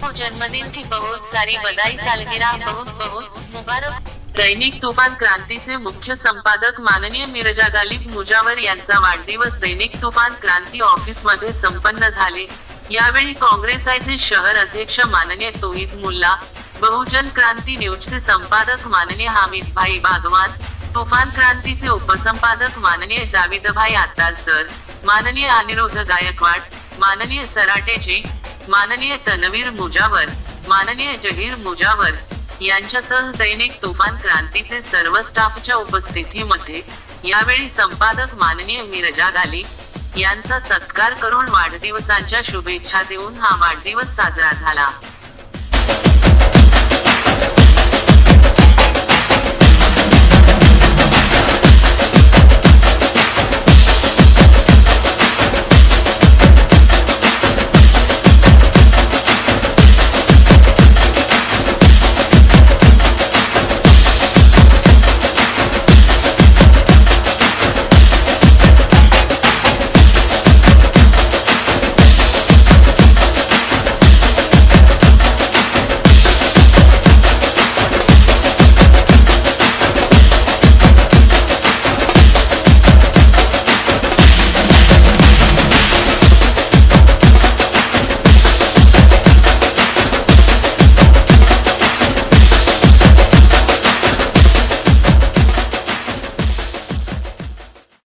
को जन्मदिन की बहुत सारी बधाई, सालगिरह बहुत बहुत मुबारक। दैनिक तुफान क्रांतीचे मुख्य संपादक माननीय मिर्जा गालिब मुजावर यांचा वाढदिवस दैनिक तुफान क्रांती ऑफिस मध्ये संपन्न झाले। यावेळी काँग्रेसचे शहर अध्यक्ष माननीय तौहीद मुल्ला, बहुजन क्रांती न्यूजचे संपादक माननीय हामिद भाई बागवान, तुफान क्रांतीचे उपसंपादक माननीय जावेद भाई आत्तार सर, माननीय अनिरुद्ध गायकवाड, माननीय सराटेजी, माननीय तनवीर मुजावर, माननीय जहीर मुजावर यांच्यासह दैनिक तुफान क्रांतीचे सर्व स्टाफच्या उपस्थितीमध्ये यावेळी संपादक माननीय मिर्जा गालिब यांचा सत्कार करून वाढदिवसाच्या शुभेच्छा देऊन हा वाढदिवस साजरा झाला।